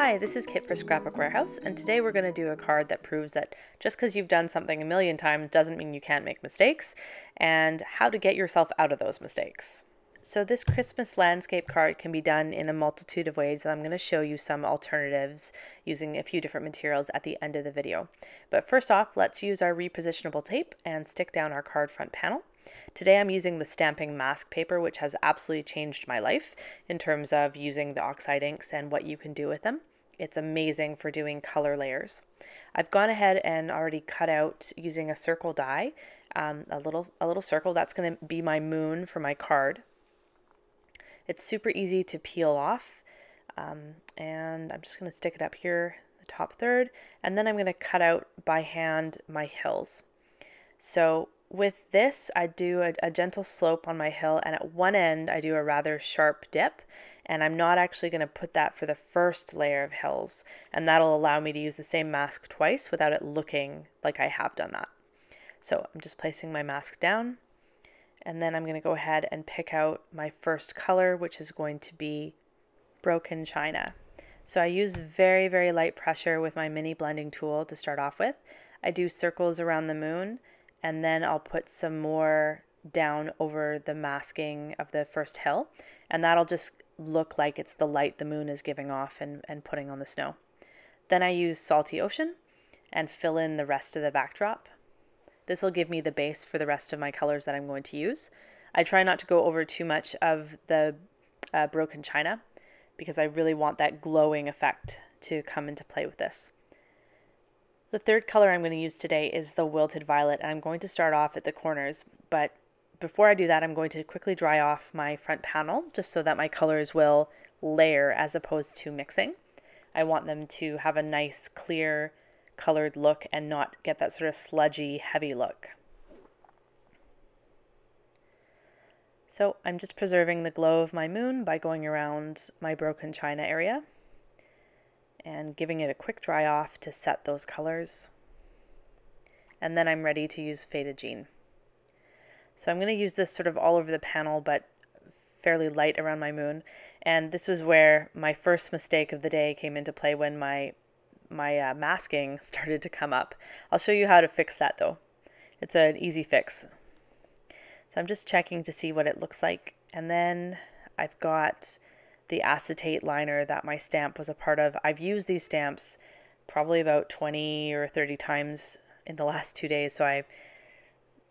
Hi, this is Kit for Scrapbook Warehouse, and today we're going to do a card that proves that just because you've done something a million times doesn't mean you can't make mistakes, and how to get yourself out of those mistakes. So this Christmas landscape card can be done in a multitude of ways, and I'm going to show you some alternatives using a few different materials at the end of the video. But first off, let's use our repositionable tape and stick down our card front panel. Today I'm using the stamping mask paper, which has absolutely changed my life in terms of using the Oxide inks and what you can do with them. It's amazing for doing color layers. I've gone ahead and already cut out using a circle die, a little circle. That's going to be my moon for my card. It's super easy to peel off, and I'm just going to stick it up here, the top third, and then I'm going to cut out by hand my hills. So with this, I do a gentle slope on my hill, and at one end I do a rather sharp dip, and I'm not actually going to put that for the first layer of hills, and that'll allow me to use the same mask twice without it looking like I have done that. So I'm just placing my mask down, and then I'm going to go ahead and pick out my first color, which is going to be Broken China. So I use very, very light pressure with my mini blending tool to start off with. I do circles around the moon, and then I'll put some more down over the masking of the first hill, and that'll just look like it's the light the moon is giving off and putting on the snow. Then I use Salty Ocean and fill in the rest of the backdrop. This will give me the base for the rest of my colors that I'm going to use. I try not to go over too much of the Broken China because I really want that glowing effect to come into play with this. The third color I'm going to use today is the Wilted Violet, and I'm going to start off at the corners, but before I do that, I'm going to quickly dry off my front panel just so that my colors will layer as opposed to mixing. I want them to have a nice, clear, colored look and not get that sort of sludgy, heavy look. So I'm just preserving the glow of my moon by going around my Broken China area and giving it a quick dry off to set those colors. And then I'm ready to use Faded Jean. So I'm going to use this sort of all over the panel, but fairly light around my moon. And this was where my first mistake of the day came into play when my masking started to come up. I'll show you how to fix that though. It's an easy fix. So I'm just checking to see what it looks like. And then I've got the acetate liner that my stamp was a part of. I've used these stamps probably about 20 or 30 times in the last 2 days, so I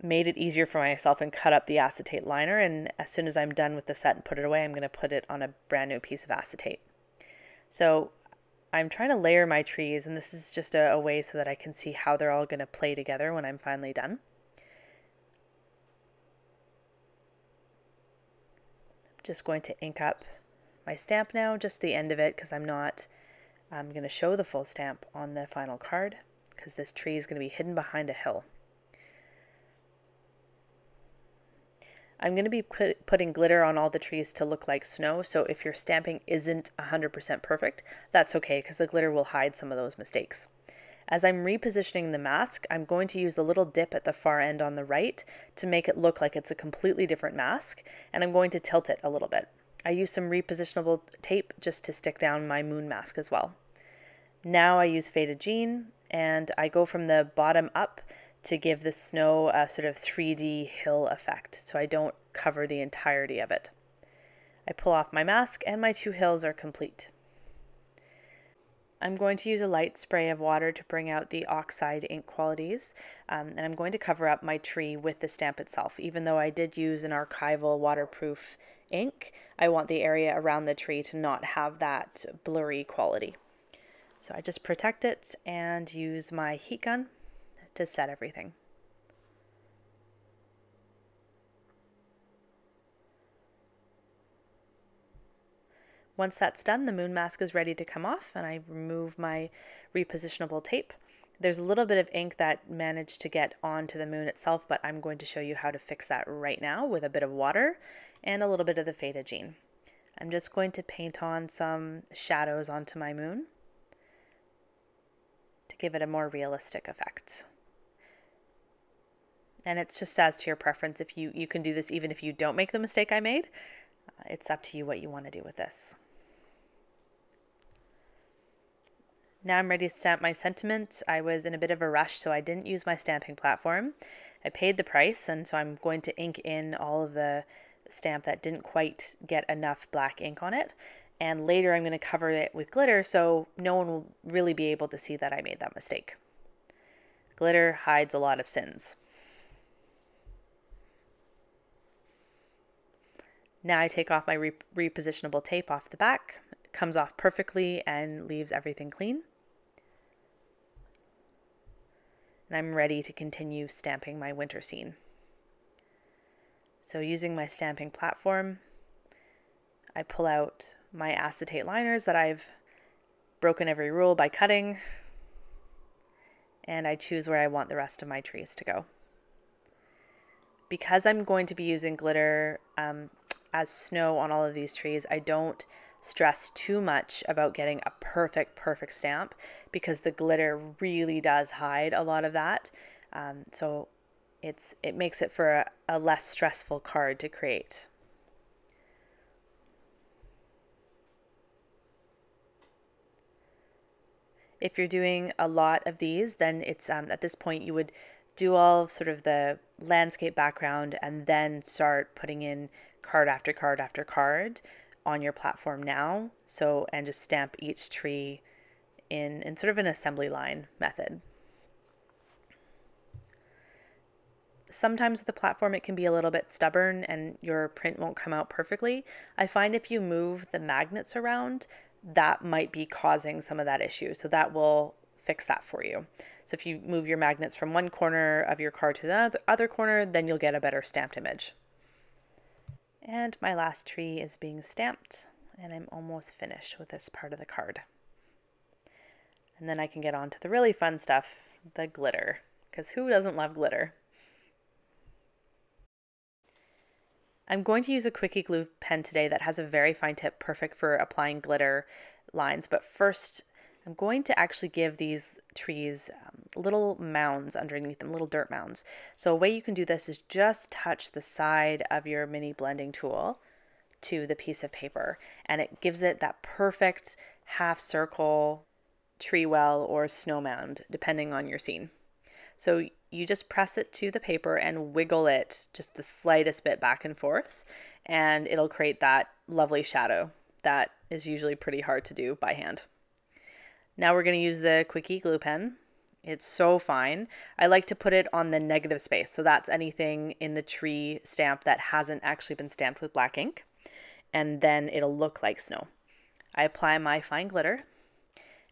made it easier for myself and cut up the acetate liner, and as soon as I'm done with the set and put it away, I'm going to put it on a brand new piece of acetate. So I'm trying to layer my trees, and this is just a way so that I can see how they're all going to play together when I'm finally done. I'm just going to ink up my stamp now, just the end of it, because I'm going to show the full stamp on the final card because this tree is going to be hidden behind a hill. I'm going to be putting glitter on all the trees to look like snow, so if your stamping isn't 100% perfect, that's okay because the glitter will hide some of those mistakes. As I'm repositioning the mask, I'm going to use the little dip at the far end on the right to make it look like it's a completely different mask, and I'm going to tilt it a little bit. I use some repositionable tape just to stick down my moon mask as well. Now I use Faded Jean, and I go from the bottom up to give the snow a sort of 3D hill effect, so I don't cover the entirety of it. I pull off my mask and my two hills are complete. I'm going to use a light spray of water to bring out the Oxide ink qualities, and I'm going to cover up my tree with the stamp itself. Even though I did use an archival waterproof ink, I want the area around the tree to not have that blurry quality. So I just protect it and use my heat gun to set everything. Once that's done, the moon mask is ready to come off, and I remove my repositionable tape. There's a little bit of ink that managed to get onto the moon itself, but I'm going to show you how to fix that right now with a bit of water and a little bit of the Faded Jean. I'm just going to paint on some shadows onto my moon to give it a more realistic effect. And it's just as to your preference. If you can do this even if you don't make the mistake I made. It's up to you what you want to do with this. Now I'm ready to stamp my sentiment. I was in a bit of a rush, so I didn't use my stamping platform. I paid the price, and so I'm going to ink in all of the stamp that didn't quite get enough black ink on it. And later I'm going to cover it with glitter so no one will really be able to see that I made that mistake. Glitter hides a lot of sins. Now I take off my repositionable tape off the back. It comes off perfectly and leaves everything clean. And I'm ready to continue stamping my winter scene. So using my stamping platform, I pull out my acetate liners that I've broken every rule by cutting, and I choose where I want the rest of my trees to go. Because I'm going to be using glitter as snow on all of these trees, I don't stress too much about getting a perfect stamp because the glitter really does hide a lot of that. So it makes it for a less stressful card to create. If you're doing a lot of these, then it's at this point you would do all sort of the landscape background and then start putting in card after card after card on your platform now. So, and just stamp each tree in sort of an assembly line method. Sometimes with the platform it can be a little bit stubborn and your print won't come out perfectly. I find if you move the magnets around, that might be causing some of that issue. So that will fix that for you. So if you move your magnets from one corner of your card to the other corner, then you'll get a better stamped image. And my last tree is being stamped, and I'm almost finished with this part of the card. And then I can get on to the really fun stuff, the glitter, because who doesn't love glitter? I'm going to use a quickie glue pen today that has a very fine tip, perfect for applying glitter lines. But first, I'm going to actually give these trees little mounds underneath them, little dirt mounds. So a way you can do this is just touch the side of your mini blending tool to the piece of paper, and it gives it that perfect half circle tree well or snow mound, depending on your scene. So you just press it to the paper and wiggle it just the slightest bit back and forth, and it'll create that lovely shadow that is usually pretty hard to do by hand. Now we're going to use the quickie glue pen. It's so fine. I like to put it on the negative space, so that's anything in the tree stamp that hasn't actually been stamped with black ink, and then it'll look like snow. I apply my fine glitter,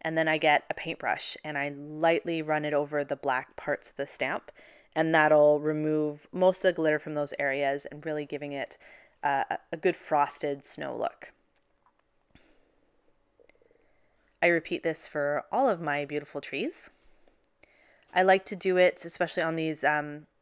and then I get a paintbrush and I lightly run it over the black parts of the stamp, and that'll remove most of the glitter from those areas and really giving it a good frosted snow look. I repeat this for all of my beautiful trees. I like to do it, especially on these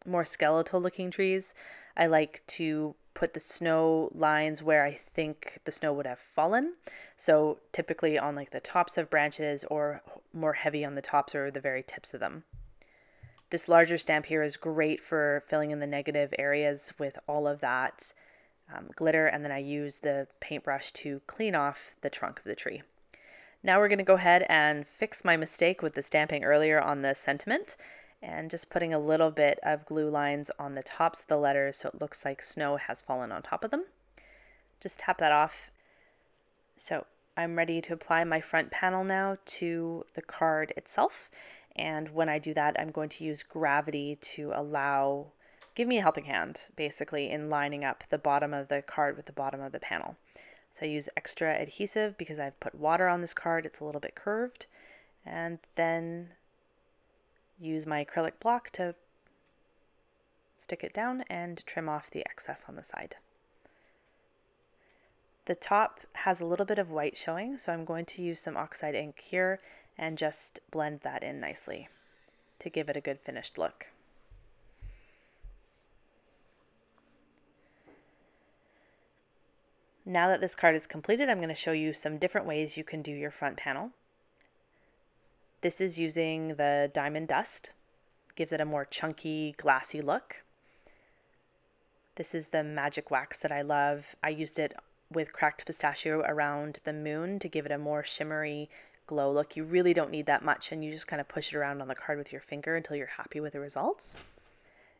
more skeletal looking trees. I like to put the snow lines where I think the snow would have fallen. So typically on like the tops of branches or more heavy on the tops or the very tips of them. This larger stamp here is great for filling in the negative areas with all of that glitter, and then I use the paintbrush to clean off the trunk of the tree. Now we're going to go ahead and fix my mistake with the stamping earlier on the sentiment, and just putting a little bit of glue lines on the tops of the letters so it looks like snow has fallen on top of them. Just tap that off. So I'm ready to apply my front panel now to the card itself, and when I do that I'm going to use gravity to give me a helping hand basically in lining up the bottom of the card with the bottom of the panel. So I use extra adhesive because I've put water on this card, it's a little bit curved, and then use my acrylic block to stick it down and trim off the excess on the side. The top has a little bit of white showing, so I'm going to use some Oxide ink here and just blend that in nicely to give it a good finished look. Now that this card is completed, I'm going to show you some different ways you can do your front panel. This is using the diamond dust. Gives it a more chunky, glassy look. This is the magic wax that I love. I used it with cracked pistachio around the moon to give it a more shimmery, glow look. You really don't need that much, and you just kind of push it around on the card with your finger until you're happy with the results.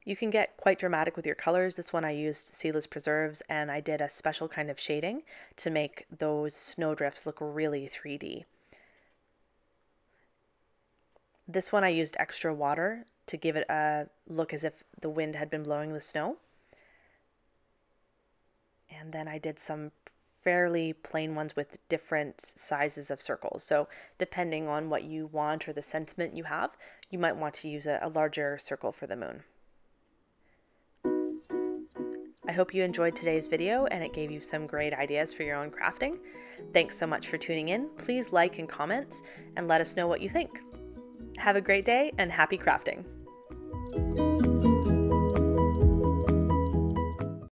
You can get quite dramatic with your colors. This one I used seedless preserves, and I did a special kind of shading to make those snowdrifts look really 3D. This one I used extra water to give it a look as if the wind had been blowing the snow. And then I did some fairly plain ones with different sizes of circles. So depending on what you want or the sentiment you have, you might want to use a larger circle for the moon. I hope you enjoyed today's video and it gave you some great ideas for your own crafting. Thanks so much for tuning in. Please like and comment and let us know what you think. Have a great day and happy crafting!